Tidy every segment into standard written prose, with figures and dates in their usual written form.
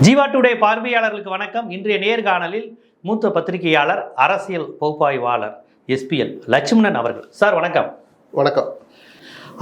Jeeva today பார்வையாளர்களுக்கு வணக்கம். இன்றைய நேர்காணலில் மூத்த பத்திரிகையாளர், அரசியல் பகுப்பாய்வாளர் SPL லட்சுமணன் அவர்கள். சார் வணக்கம். வணக்கம்.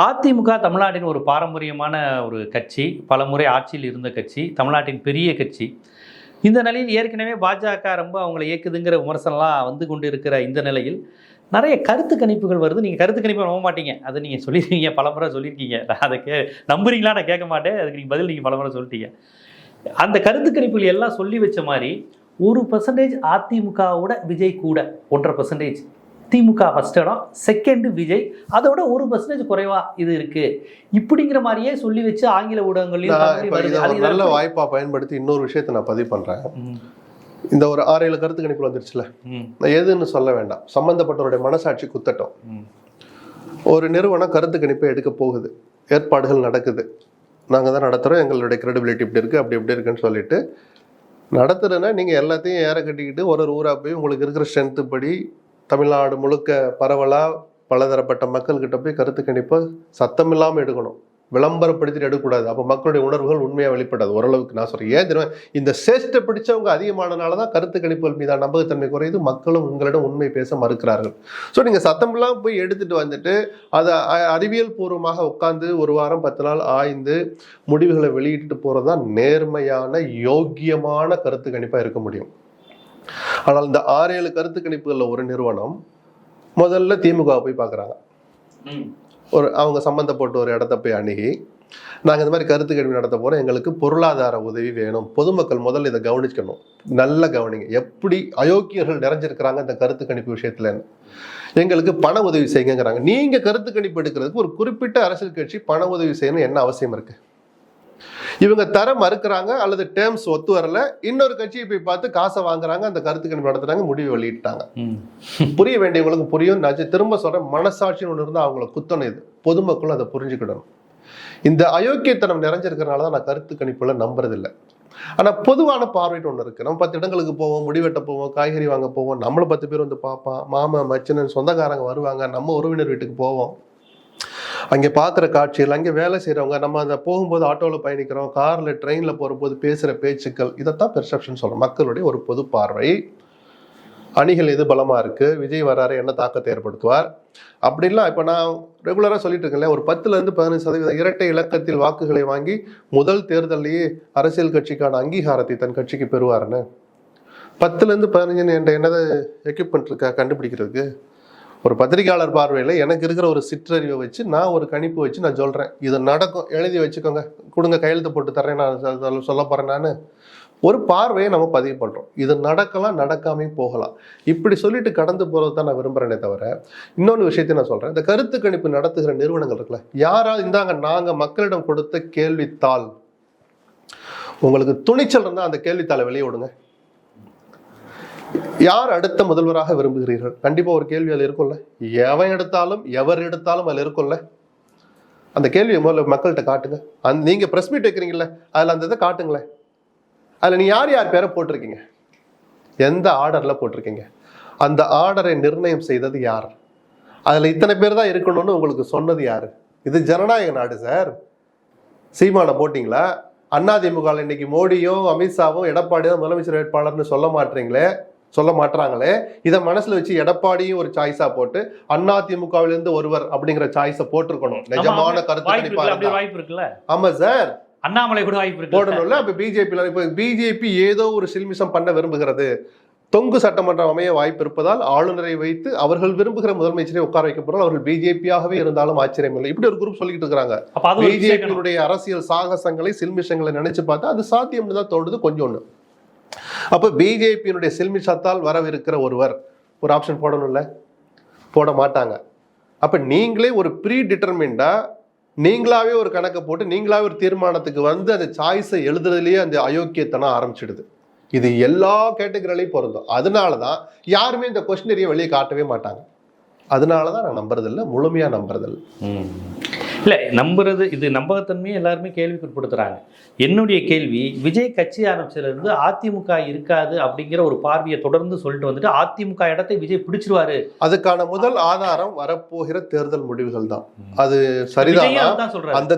அதிமுக தமிழ்நாட்டின் ஒரு பாரம்பரியமான ஒரு கட்சி, பலமுறை ஆட்சியில் இருந்த கட்சி, தமிழ்நாட்டின் பெரிய கட்சி. இந்த நிலையில் ஏற்கனவே பாஜக ரொம்ப அவங்களை இயக்குதுங்கிற விமர்சனம்லாம் வந்து கொண்டு இருக்கிற இந்த நிலையில் நிறைய கருத்து கணிப்புகள் வருது. நீங்கள் கருத்து கணிப்பை நம்ப மாட்டீங்க, அதை நீங்கள் சொல்லியிருக்கீங்க, பலமுறை சொல்லியிருக்கீங்க. நான் அதை நம்புறீங்களா? நான் கேட்க மாட்டேன், அதுக்கு நீங்கள் பதில் நீங்கள் பலமுறை சொல்லிட்டீங்க. அந்த கருத்து கணிப்புகள் எல்லாம் சொல்லி வச்ச மாதிரி 1% அதிமுகவோட விஜய் கூட, 1.5% திமுக ஃபர்ஸ்ட் இடம், செகண்ட் விஜய், அதோட 1% குறைவா இது இருக்கு, இப்படிங்கிற மாதிரியே சொல்லி வச்சு ஆங்கில ஊடகங்களையும் நல்ல வாய்ப்பா பயன்படுத்தி இன்னொரு விஷயத்தை நான் பதிவு பண்றேன். இந்த ஒரு 6-7 கருத்து கணிப்புல வந்துருச்சுல, நான் எதுன்னு சொல்ல வேண்டாம், சம்பந்தப்பட்டவருடைய மனசாட்சி குத்தட்டும். ஒரு நிறுவனம் கருத்து கணிப்பை எடுக்க போகுது, ஏற்பாடுகள் நடக்குது, நாங்கள் தான் நடத்துகிறோம், எங்களுடைய கிரெடிபிலிட்டி இப்படி இருக்குது, அப்படி இப்படி இருக்குன்னு சொல்லிட்டு நடத்துகிறேன்னா நீங்கள் எல்லாத்தையும் ஏற கட்டிக்கிட்டு ஒரு ஊராக போய் உங்களுக்கு இருக்கிற ஸ்ட்ரென்த்து படி தமிழ்நாடு முழுக்க பரவலாக பலதரப்பட்ட மக்கள்கிட்ட போய் கருத்து கணிப்பை சத்தமில்லாமல் எடுக்கணும், விளம்பரப்படுத்திட்டு எடுக்கக்கூடாது. அப்போ மக்களுடைய உணர்வுகள் உண்மையாக வெளிப்படாது. ஓரளவுக்கு நான் சொல்கிறேன். ஏன் தெரியும், இந்த சேஷ்டை பிடிச்சவங்க அதிகமானனால தான் கருத்து கணிப்புகள் மீதான நம்பகத்தன்மை குறையுது, மக்களும் உங்களிடம் உண்மை பேச மறுக்கிறார்கள். ஸோ நீங்கள் சத்தமில்லாம் போய் எடுத்துகிட்டு வந்துட்டு அதை அறிவியல் பூர்வமாக உட்காந்து ஒரு வாரம் 10 நாள் ஆய்ந்து முடிவுகளை வெளியிட்டு போகிறது தான் நேர்மையான யோக்கியமான கருத்து கணிப்பாக இருக்க முடியும். ஆனால் இந்த 6-7 கருத்து கணிப்புகளில் ஒரு நிறுவனம் முதல்ல திமுக போய் பார்க்குறாங்க. அவங்க சம்மந்தப்பட்ட ஒரு இடத்த போய் அணுகி, நாங்கள் இந்த மாதிரி கருத்து கணிப்பு நடத்த போகிறோம், எங்களுக்கு பொருளாதார உதவி வேணும், பொதுமக்கள் முதல்ல இதை கவனிக்கணும், நல்ல கவனிங்க, எப்படி அயோக்கியர்கள் நிறைஞ்சிருக்கிறாங்க இந்த கருத்து கணிப்பு விஷயத்துல, எங்களுக்கு பண உதவி செய்யுங்கிறாங்க. நீங்கள் கருத்து கணிப்பு எடுக்கிறதுக்கு ஒரு குறிப்பிட்ட அரசியல் கட்சி பண உதவி செய்யணும் என்ன அவசியம் இருக்கு? இவங்க தர மறுக்கிறாங்க, அல்லது டேர்ம்ஸ் ஒத்து வரல, இன்னொரு கட்சியை போய் பார்த்து காசை வாங்குறாங்க, அந்த கருத்து கணிப்பு நடத்துறாங்க, முடிவு வெளியிட்டாங்க. புரிய வேண்டியவங்களுக்கு புரியும். நான் திரும்ப சொல்றேன், மனசாட்சின்னு ஒன்று இருந்தால் அவங்கள குத்தணும். இது பொதுமக்களும் அதை புரிஞ்சுக்கிடணும். இந்த அயோக்கியத்தனம் நிறைஞ்சிருக்கிறனால தான் நான் கருத்து கணிப்புல நம்புறதில்லை. ஆனால் பொதுவான பார்வைட்டு ஒன்று இருக்கு. நம்ம 10 இடங்களுக்கு போவோம், முடிவெட்ட போவோம், காய்கறி வாங்க போவோம், நம்மளை 10 பேர் வந்து பார்ப்பான், மாமா மச்சினன் சொந்தக்காரங்க வருவாங்க, நம்ம உறவினர் வீட்டுக்கு போவோம், அங்கே பார்க்குற காட்சிகள், அங்கே வேலை செய்கிறவங்க, நம்ம அந்த போகும்போது ஆட்டோவில் பயணிக்கிறோம், காரில் ட்ரெயினில் போகிற போது பேசுகிற பேச்சுக்கள், இதைத்தான் பெர்செப்ஷன் சொல்கிறோம். மக்களுடைய ஒரு பொது பார்வை. அணிகள் எது பலமாக இருக்குது, விஜய் வராரு என்ன தாக்கத்தை ஏற்படுத்துவார் அப்படின்லாம். இப்போ நான் ரெகுலராக சொல்லிட்டு இருக்கேன், ஒரு 10-15% இரட்டை இலக்கத்தில் வாக்குகளை வாங்கி முதல் தேர்தலையே அரசியல் கட்சிக்கான அங்கீகாரத்தை தன் கட்சிக்கு பெறுவாருன்னு. 10-15 என்ற என்னதை எக்யூப்மெண்ட் இருக்கா கண்டுபிடிக்கிறதுக்கு? ஒரு பத்திரிகையாளர் பார்வையில் எனக்கு இருக்கிற ஒரு சிற்றறிவை வச்சு நான் ஒரு கணிப்பு வச்சு நான் சொல்கிறேன், இது நடக்கும், எழுதி வச்சுக்கோங்க, கொடுங்க, கையெழுத்து போட்டு தரேன், நான் சொல்ல போகிறேன். நான் ஒரு பார்வையை நம்ம பதிவு பண்ணுறோம், இது நடக்கலாம், நடக்காமையும் போகலாம், இப்படி சொல்லிட்டு கடந்து போகிறது தான் நான் விரும்புகிறேனே தவிர. இன்னொன்று விஷயத்தையும் நான் சொல்கிறேன், இந்த கருத்து கணிப்பு நடத்துகிற நிறுவனங்கள் இருக்குல்ல, யாராவது இந்தாங்க நாங்கள் மக்களிடம் கொடுத்த கேள்வித்தாள், உங்களுக்கு துணிச்சல் இருந்தால் அந்த கேள்வித்தாளை வெளியே விடுங்க. யார் அடுத்த முதல்வராக விரும்புகிறீர்கள்? கண்டிப்பா ஒரு கேள்வி அதில் இருக்கும்ல, எவன் எடுத்தாலும் எவர் எடுத்தாலும் அதில் இருக்கும்ல. அந்த கேள்வியை முதல்ல மக்கள்கிட்ட காட்டுங்க. நீங்க பிரஸ் மீட் வைக்கிறீங்கல்ல, அதுல அந்த இதை காட்டுங்களேன். அதுல நீ யார் யார் பேரை போட்டிருக்கீங்க, எந்த ஆர்டர்ல போட்டிருக்கீங்க, அந்த ஆர்டரை நிர்ணயம் செய்தது யார், அதுல இத்தனை பேர் தான் இருக்கணும்னு உங்களுக்கு சொன்னது யாரு? இது ஜனநாயக நாடு சார். சீமானை போட்டீங்களா? அதிமுக இன்னைக்கு மோடியும் அமித்ஷாவும் எடப்பாடியும் முதலமைச்சர் வேட்பாளர்னு சொல்ல மாட்டாங்களே, இதை மனசுல வச்சு எடப்பாடியும் ஒரு சாய்ஸா போட்டு அதிமுகவிலிருந்து ஒருவர் அப்படிங்கிற சாய்ஸை போட்டிருக்கணும். நிஜமான கருத்து. ஆமா சார், அண்ணாமலை கூட வாய்ப்பு போடணும்ல. அப்ப பிஜேபி ஏதோ ஒரு சில்மிசம் பண்ண விரும்புகிறது, தொங்கு சட்டமன்றம் அமைய வாய்ப்பு இருப்பதால் ஆளுநரை வைத்து அவர்கள் விரும்புகிற முதலமைச்சரை உட்கார வைக்க போறால் அவர்கள் பிஜேபியாகவே இருந்தாலும் ஆச்சரியம் இல்லை. இப்படி ஒரு குரூப் சொல்லிட்டு இருக்காங்க. பிஜேபியினுடைய அரசியல் சாகசங்களை, சில்மிஷங்களை நினைச்சு பார்த்தா அது சாத்தியம்னு தான் தோணுது கொஞ்சம் ஒண்ணு. அப்ப பிஜேபியினுடைய சில்மிஷத்தால் வரவிருக்கிற ஒருவர் ஒரு ஆப்ஷன் போடணும்ல, போட மாட்டாங்க. அப்ப நீங்களே ஒரு ப்ரீ டிட்டர்மின்டா நீங்களாவே ஒரு கணக்கை போட்டு நீங்களாவே ஒரு தீர்மானத்துக்கு வந்து அந்த சாய்ஸை எழுதுறதுலயே அந்த அயோக்கியத்தனம் ஆரம்பிச்சிடுது. இது எல்லா கேட்டகரிலையும் பொருந்தும். அதனாலதான் யாருமே இந்த கொஸ்டினரியை வெளியே காட்டவே மாட்டாங்க. அதனாலதான் நான் நம்புறதில்லை, முழுமையா நம்புறதில்லை. இல்லை நம்புறது இது நம்பகத்தன்மையை எல்லாருமே கேள்விக்குட்படுத்துறாங்க. என்னுடைய கேள்வி, விஜய் கட்சி ஆரம்பிச்சதுலேருந்து அதிமுக இருக்காது அப்படிங்கிற ஒரு பார்வையை தொடர்ந்து சொல்லிட்டு வந்துட்டு அதிமுக இடத்தை விஜய் பிடிச்சிருவாரு. அதுக்கான முதல் ஆதாரம் வரப்போகிற தேர்தல் முடிவுகள் தான். அது சரிதான் சொல்றாரு. அந்த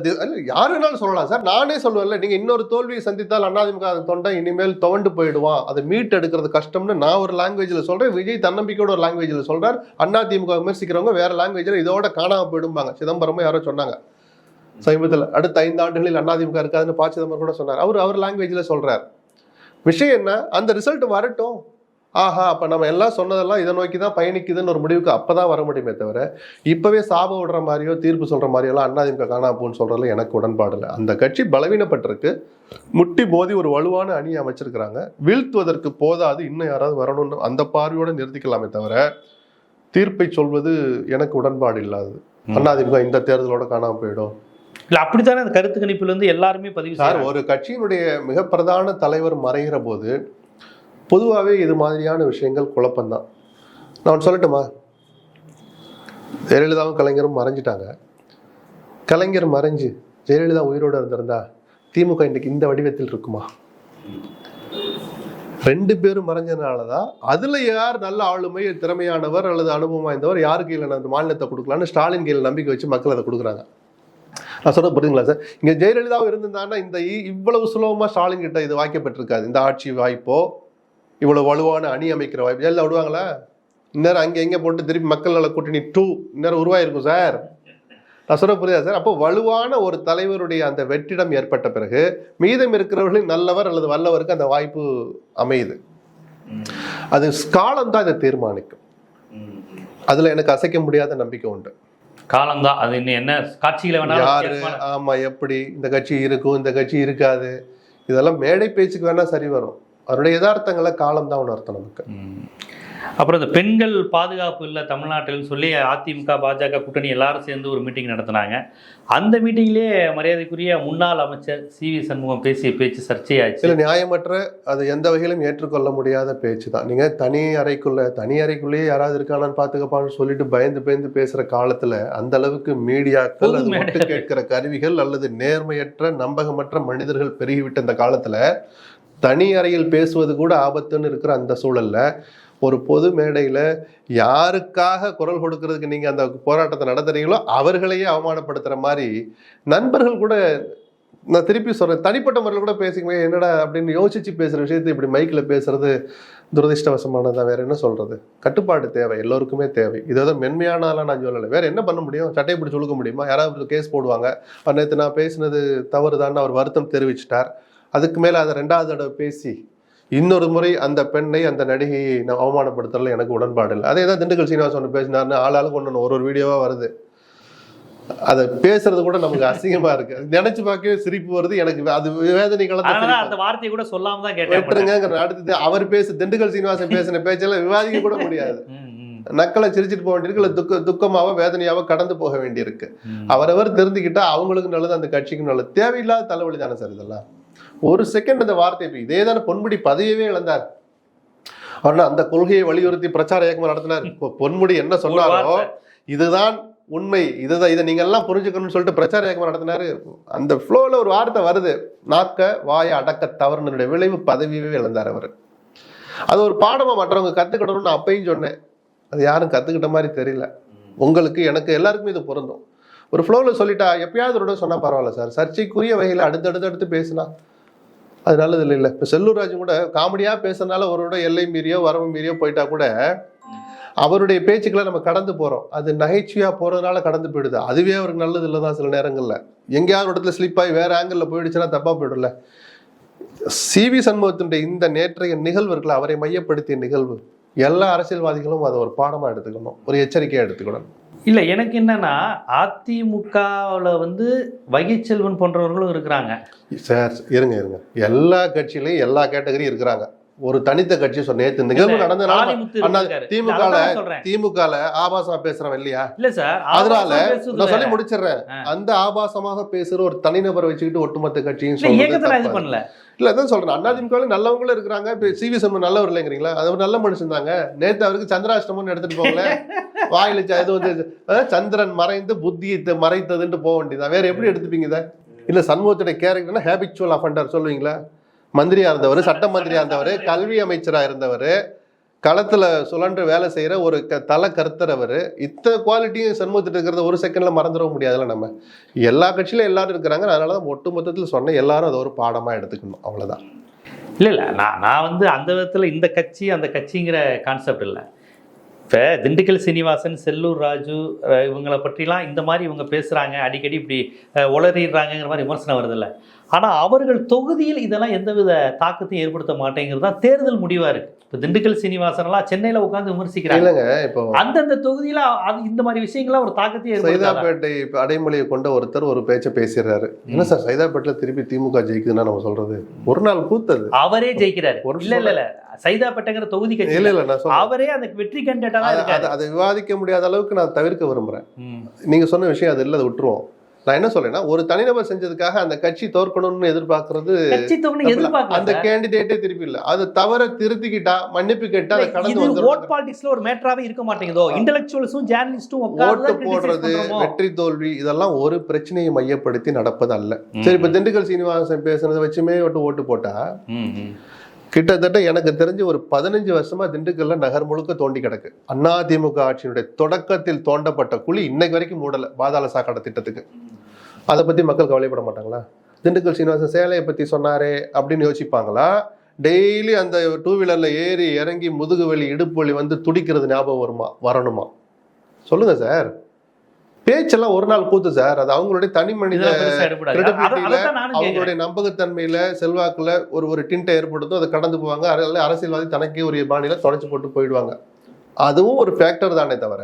யாரு வேணாலும் சொல்லலாம் சார். நானே சொல்லுவேன்ல, நீங்க இன்னொரு தோல்வியை சந்தித்தால் அதிமுக தொண்டை இனிமேல் துவண்டு போயிடுவான், அதை மீட் எடுக்கிறது கஷ்டம்னு நான் ஒரு லாங்குவேஜ்ல சொல்றேன். விஜய் தன்னம்பிக்கையோட ஒரு லாங்குவேஜ்ல சொல்றாரு. அதிமுக விமர்சிக்கிறவங்க வேற லாங்குவேஜ்ல இதோட காணாம போயிடும்பாங்க. சிதம்பரமும் யாரோ சொன்னாங்க சமீபத்தில், அடுத்த 5 ஆண்டுகளில் அதிமுக இருக்காதுன்னு ப. சிதம்பரம் கூட சொன்னார். அவர் லாங்குவேஜ்ல சொல்றார். விஷயம் என்ன, அந்த ரிசல்ட் வரட்டும். ஆஹா, அப்ப நம்ம எல்லாம் சொன்னதெல்லாம் இதை நோக்கி தான் பயணிக்குதுன்னு ஒரு முடிவுக்கு அப்பதான் வர முடியுமே தவிர, இப்பவே சாப விடுற மாதிரியோ தீர்ப்பு சொல்ற மாதிரியோ எல்லாம் அதிமுக காணாம சொல்றதுல எனக்கு உடன்பாடு இல்லை. அந்த கட்சி பலவீனப்பட்டிருக்கு, முட்டி மோதி ஒரு வலுவான அணியை அமைச்சிருக்கிறாங்க. வீழ்த்துவதற்கு போதாது, இன்னும் யாராவது வரணும்னு அந்த பார்வையோட நிறுத்திக்கலாமே தவிர, தீர்ப்பை சொல்வது எனக்கு உடன்பாடு இல்லாதது. அதிமுக இந்த தேர்தலோட காணாம போயிடும். இல்லை அப்படித்தானே அந்த கருத்து கணிப்புல இருந்து எல்லாருமே பதிவு சார். ஒரு கட்சியினுடைய மிக பிரதான தலைவர் மறைகிற போது பொதுவாகவே இது மாதிரியான விஷயங்கள் குழப்பம்தான். நான் சொல்லட்டுமா, ஜெயலலிதாவும் கலைஞரும் மறைஞ்சிட்டாங்க. கலைஞர் மறைஞ்சு ஜெயலலிதா உயிரோடு இருந்திருந்தா திமுக இன்றைக்கு இந்த வடிவத்தில் இருக்குமா? 2 பேரும் மறைஞ்சதுனாலதான் அதுல யார் நல்ல ஆளுமை திறமையானவர் அல்லது அனுபவம் வாய்ந்தவர், யாரு கையில அந்த மாநிலத்தை கொடுக்கலான்னு ஸ்டாலின் கையில் நம்பிக்கை வச்சு மக்கள் அதை கொடுக்குறாங்க. நான் சொல்ல புரியுதுங்களா சார்? இங்க ஜெயலலிதாவும் இருந்திருந்தாங்கன்னா இந்த இவ்வளவு சுலபமா ஸ்டாலின் கிட்ட இது வாய்க்கப்பட்டிருக்காது. இந்த ஆட்சி வாய்ப்போ இவ்வளவு வலுவான அணி அமைக்கிற வாய்ப்பு ஜெயலலிதா விடுவாங்களா? இந்நேரம் அங்கே எங்கே போட்டு திருப்பி மக்கள் நல கூட்டணி 2 இந்நேரம் உருவாயிருக்கும் சார். நான் சொல்ல புரியுதா சார்? அப்போ வலுவான ஒரு தலைவருடைய அந்த வெற்றிடம் ஏற்பட்ட பிறகு மீதம் இருக்கிறவர்களின் நல்லவர் அல்லது வல்லவருக்கு அந்த வாய்ப்பு அமையுது. அது காலம் தான் இதை தீர்மானிக்கும். அதுல எனக்கு அசைக்க முடியாத நம்பிக்கை உண்டு. காலம்தான் அது. இன்னும் என்ன காட்சிகளை வேணாலும் யாரு ஆமா எப்படி இந்த கட்சி இருக்கும் இந்த கட்சி இருக்காது இதெல்லாம் மேடை பேச்சுக்கு வேணா சரி வரும். அவருடைய யதார்த்தங்களை காலம் தான் உணர்த்தும் நமக்கு. அப்புறம் இந்த பெண்கள் பாதுகாப்பு இல்லை தமிழ்நாட்டில்னு சொல்லி அதிமுக பாஜக கூட்டணி எல்லாரும் சேர்ந்து ஒரு மீட்டிங் நடத்தினாங்க. அந்த மீட்டிங்லேயே மரியாதைக்குரிய முன்னாள் அமைச்சர் CV சண்முகம் பேசிய பேச்சு சர்ச்சையாச்சு. இல்லை, நியாயமற்ற, அது எந்த வகையிலும் ஏற்றுக்கொள்ள முடியாத பேச்சு தான். நீங்கள் தனி அறைக்குள்ளேயே யாராவது இருக்கானான்னு பார்த்துக்கப்பான்னு சொல்லிட்டு பயந்து பேசுகிற காலத்தில் அந்த அளவுக்கு மீடியாக்கள், அது மட்டும் கேட்கிற கருவிகள் அல்லது நேர்மையற்ற நம்பகமற்ற மனிதர்கள் பெருகிவிட்ட இந்த காலத்தில் தனி அறையில் பேசுவது கூட ஆபத்துன்னு இருக்கிற அந்த சூழல்ல ஒரு பொது மேடையில் யாருக்காக குரல் கொடுக்கறதுக்கு நீங்கள் அந்த போராட்டத்தை நடத்துறீங்களோ அவர்களையே அவமானப்படுத்துகிற மாதிரி நண்பர்கள் கூட, நான் திருப்பி சொல்கிறேன், தனிப்பட்ட முறையில் கூட பேசிக்குமே என்னடா அப்படின்னு யோசிச்சு பேசுகிற விஷயத்தை இப்படி மைக்கில் பேசுறது துரதிருஷ்டவசமானதான். வேற என்ன சொல்கிறது? கட்டுப்பாடு தேவை, எல்லோருக்குமே தேவை. இதை மென்மையானாலாம் நான் சொல்லலை. வேற என்ன பண்ண முடியும்? சட்டையை பிடிச்சி சொல்லிக்க முடியுமா? யாராவது கேஸ் போடுவாங்க. நேற்று நான் பேசினது தவறுதான்னு அவர் வருத்தம் தெரிவிச்சிட்டார். அதுக்கு மேலே அதை 2வது தடவை பேசி இன்னொரு முறை அந்த பெண்ணை, அந்த நடிகையை நான் அவமானப்படுத்துறதுல எனக்கு உடன்பாடு இல்லை. அதே தான் திண்டுக்கல் சீனிவாசன் பேசினார்னு ஆளாளுக்கு ஒரு வீடியோவா வருது. அதை பேசுறது கூட நமக்கு அசிங்கமா இருக்கு. நினைச்சு பார்க்கவே சிரிப்பு வருது எனக்கு. அது வேதனை கலந்து அந்த வார்த்தையை கூட சொல்லாம தான் கேட்டேன். அடுத்தது அவர் திண்டுக்கல் சீனிவாசன் பேசின பேச்செல்லாம் விவாதிக்க கூட முடியாது. நக்களை சிரிச்சிட்டு போக வேண்டியிருக்கு, துக்கமாவோ வேதனையாவோ கடந்து போக வேண்டியிருக்கு. அவரவர் தெரிஞ்சுக்கிட்டா அவங்களுக்கு நல்லது, அந்த கட்சிக்கும் நல்லது. தேவையில்லாத தலைவலி தானே சார் இதெல்லாம். ஒரு செகண்ட் அந்த வார்த்தை இதே தானே பொன்முடி பதவியவே இழந்தார். ஆனா அந்த கொள்கையை வலியுறுத்தி பிரச்சார இயக்கம் நடத்தினார். பொன்முடி என்ன சொன்னாரோ இதுதான் உண்மை, இதுதான், இதை நீங்க எல்லாம் புரிஞ்சுக்கணும்னு சொல்லிட்டு பிரச்சார இயக்கம் நடத்தினாரு. அந்த ஃப்ளோல ஒரு வார்த்தை வருது, நாக்க வாய அடக்க தவறுனுடைய விளைவு பதவியவே இழந்தார் அவர். அது ஒரு பாடமா மற்றவங்க கத்துக்கிடணும்னு அப்பையும் சொன்னேன். அது யாரும் கத்துக்கிட்ட மாதிரி தெரியல. உங்களுக்கு எனக்கு எல்லாருக்குமே இது பொருந்தும். ஒரு ஃப்ளோவில் சொல்லிட்டா எப்பயாவது ஒரு சொன்னா பரவாயில்ல சார். சர்ச்சைக்குரிய வகையில் அடுத்தடுத்து பேசினா அது நல்லது இல்லை. இப்போ செல்லூர் ராஜு கூட காமெடியாக பேசுறதுனால அவரோட எல்லை மீறியோ வரவு மீறியோ போயிட்டா கூட அவருடைய பேச்சுக்களை நம்ம கடந்து போகிறோம். அது நகைச்சுவையாக போகிறதுனால கடந்து போயிடுது. அதுவே அவருக்கு நல்லது இல்லை தான். சில நேரங்களில் எங்கேயாவது இடத்துல ஸ்லிப் ஆகி வேறு ஆங்கிளில் போயிடுச்சுன்னா தப்பாக போயிடும்ல. CV சண்முகத்தினுடைய இந்த நேற்றைய நிகழ்வு இருக்குல்ல, அவரை மையப்படுத்திய நிகழ்வு, எல்லா அரசியல்வாதிகளும் அதை ஒரு பாடமாக எடுத்துக்கணும், ஒரு எச்சரிக்கையாக எடுத்துக்கணும். இல்லை, எனக்கு என்னன்னா அதிமுகவில் வைகைச்செல்வன் போன்றவர்களும் இருக்கிறாங்க சார். இருங்க, எல்லா கட்சியிலையும் எல்லா கேட்டகரியும் இருக்கிறாங்க. ஒரு தனித்த கட்சி சொன்ன நேத்து இந்த நிகழ்வு நடந்தனால ஆதிமுத்து அண்ணா இருக்காரு. திமுகல அதான் சொல்றேன். திமுகல ஆபாசமா பேசுறவன் இல்லையா? இல்ல சார், அதனால ஆபாசமா பேசுறது நான் சொல்லி வேற. முடிச்சிடுறேன். அந்த ஆபாசமாக பேசுற ஒரு தனிநபரை வச்சுக்கிட்டு ஒட்டுமொத்த கட்சியும் இல்ல, சொல்றது இயக்கத்தை நான் இது தப்பு. பண்ணல. இல்ல அதான் சொல்றேன், அதிமுகவில் நல்லவங்களும் இருக்கிறாங்க. இப்ப சிவி சண்முகம் நல்லவர் இல்லைங்கிறீங்களா? அது ஒரு நல்ல மனுஷன் தாங்க. நேத்து அவருக்கு சந்திராஷ்டமம் எடுத்துட்டு போகல, வாயில இது வந்து சந்திரன் மறைந்து புத்தியை மறைத்ததுன்னு போக வேண்டியதான். வேற எப்படி எடுத்துப்பீங்க இதை? இல்ல சண்முகத்துடைய கேரக்டர்னா ஹேபிச்சுவல் அஃபண்டர் சொல்லுவீங்களா? மந்திரியா இருந்தவர், சட்ட மந்திரியா இருந்தவர், கல்வி அமைச்சரா இருந்தவர், களத்துல சுழன்று வேலை செய்யற ஒரு தலை கருத்தரவர். இத்தனை குவாலிட்டியும் சண்முகத்திட்டு இருக்கிறத ஒரு செகண்ட்ல மறந்துட முடியாதுல்ல. நம்ம எல்லா கட்சியிலும் எல்லாரும் இருக்கிறாங்க. அதனாலதான் ஒட்டு மொத்தத்தில் சொன்ன எல்லாரும் அதை ஒரு பாடமா எடுத்துக்கணும், அவ்வளவுதான். இல்ல நான் வந்து அந்த விதத்துல இந்த கட்சி அந்த கட்சிங்கிற கான்செப்ட் இல்லை. இப்போ திண்டுக்கல் சீனிவாசன், செல்லூர் ராஜு இவங்களை பற்றிலாம் இந்த மாதிரி இவங்க பேசுகிறாங்க, அடிக்கடி இப்படி உளறிடுறாங்கிற மாதிரி விமர்சனம் வருதில்ல. ஆனால் அவர்கள் தொகுதியில் இதெல்லாம் எந்தவித தாக்கத்தையும் ஏற்படுத்த மாட்டேங்கிறது தான் தேர்தல் முடிவாக இருக்குது. இப்போ திண்டுக்கல் சீனிவாசன்லாம் சென்னையில் உட்காந்து விமர்சிக்கிறாங்க. இல்லைங்க, இப்போ அந்தந்த தொகுதியில் அது இந்த மாதிரி விஷயங்கள்லாம் ஒரு தாக்கத்தையும் சைதாப்பேட்டை அடைமொழியை கொண்ட ஒருத்தர் ஒரு பேச்சை பேசுறாரு. என்ன சார் சைதாப்பேட்டில் திருப்பி திமுக ஜெயிக்குதுன்னா நம்ம சொல்றது ஒரு நாள் கூத்தது. அவரே ஜெயிக்கிறாரு. இல்ல சைதாப்பேட்டைங்கிற தொகுதி கட்சி இல்ல நான் அவரே அந்த வெற்றி கேண்டிடேட்டா தான் இருக்காரு. அதை விவாதிக்க முடியாத அளவுக்கு நான் தவிர்க்க விரும்புறேன். நீங்க சொன்ன விஷயம் அது இல்லை, அதை விட்டுருவோம். நான் என்ன சொல்றேன்னா, ஒரு தனிநபர் செஞ்சதுக்காக அந்த கட்சி தோற்கணும்னு எதிர்பார்க்கறது அந்த கேண்டிடேட்டே திருப்பி இல்ல. அது தவற திருத்திக்கிட்டா, மன்னிப்பு கேட்டா அதை கடந்து வந்து ஓட் பாலிடிக்ஸ்ல ஒரு மேட்டராவே இருக்க மாட்டேங்குதோ. இன்டெலெக்சுவல்ஸும் ஜேர்னலிஸ்டும் ஓட்டு போடுறது, வெற்றி தோல்வி இதெல்லாம் ஒரு பிரச்சனையை மையப்படுத்தி நடப்பது அல்ல. சரி, இப்ப திண்டுக்கல் சீனிவாசன் பேசுனதை வச்சுமே ஓட்டு போட்டா கிட்டத்தட்ட எனக்கு தெரிஞ்சு ஒரு 15 வருஷமா திண்டுக்கல்ல நகர் முழுக்க தோண்டி கிடக்கு. அதிமுக ஆட்சியினுடைய தொடக்கத்தில் தோண்டப்பட்ட குழி இன்னைக்கு வரைக்கும் மூடல, பாதாள சாக்கடை திட்டத்துக்கு. அதை பத்தி மக்கள் கவலைப்பட மாட்டாங்களா? திண்டுக்கல் சீனிவாசன் சேலையை பத்தி சொன்னாரே அப்படின்னு யோசிப்பாங்களா? டெய்லி அந்த 2 வீலர்ல ஏறி இறங்கி முதுகு வலி, இடுப்பு வலி வந்து துடிக்கிறது ஞாபகம் வரணுமா? சொல்லுங்க சார். பேச்செல்லாம் ஒரு நாள் கூத்து சார். அது அவங்களுடைய தனி மனித கிரெடிபிலிட்டியில, அவங்களுடைய நம்பகத்தன்மையில, செல்வாக்குல ஒரு டிண்டை ஏற்படுத்தும். அதை கடந்து போவாங்க. அரசியல்வாதி தனக்கே ஒரு பாணியில தொடச்சு போட்டு போயிடுவாங்க. அதுவும் ஒரு ஃபேக்டர் தானே தவிர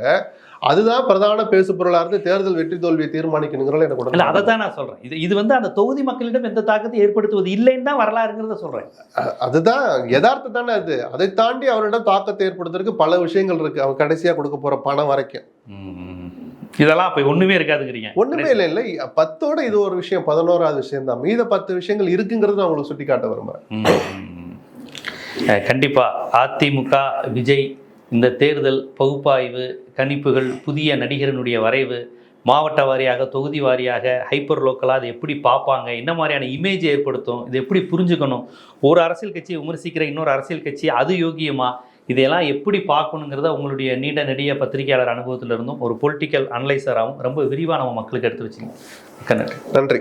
அதுதான் பிரதான பேசு பொருளா இருந்து தேர்தல் வெற்றி தோல்வியை தீர்மானிக்கணுங்கிறத எனக்கு இல்லை. அதை தான் நான் சொல்றேன். இது வந்து அந்த தொகுதி மக்களிடம் எந்த தாக்கத்தை ஏற்படுத்துவது இல்லைன்னு தான் வரலாறுங்கிறத சொல்றேன். அதுதான் யதார்த்தம் தானே. அது அதை தாண்டி அவரிடம் தாக்கத்தை ஏற்படுத்துறதுக்கு பல விஷயங்கள் இருக்கு. அவன் கடைசியா கொடுக்க போற பணம் வரைக்கும் இதெல்லாம் அப்ப ஒண்ணுமே இருக்காதுங்கிறீங்க? ஒண்ணுமே இல்லை. 10ஓட இது ஒரு விஷயம், 11வது விஷயம் தான். மீத 10 விஷயங்கள் இருக்குங்கிறது நான் உங்களுக்கு சுட்டி காட்ட விரும்புறேன். கண்டிப்பா அதிமுக விஜய் இந்த தேர்தல் பகுப்பாய்வு, கணிப்புகள், புதிய நடிகரனுடைய வரைவு, மாவட்ட வாரியாக, தொகுதி வாரியாக, ஹைப்பர் லோக்கலாக அதை எப்படி பார்ப்பாங்க, என்ன மாதிரியான இமேஜ் ஏற்படுத்தும், இதை எப்படி புரிஞ்சுக்கணும், ஒரு அரசியல் கட்சியை விமர்சிக்கிற இன்னொரு அரசியல் கட்சி அது யோகியமா, இதையெல்லாம் எப்படி பார்க்கணுங்கிறத உங்களுடைய நீண்ட நெடிய பத்திரிகையாளர் அனுபவத்திலிருந்தும் ஒரு பொலிட்டிக்கல் அனலைசராகவும் ரொம்ப விரிவாக நம்ம மக்களுக்கு எடுத்து வச்சுங்க. நன்றி.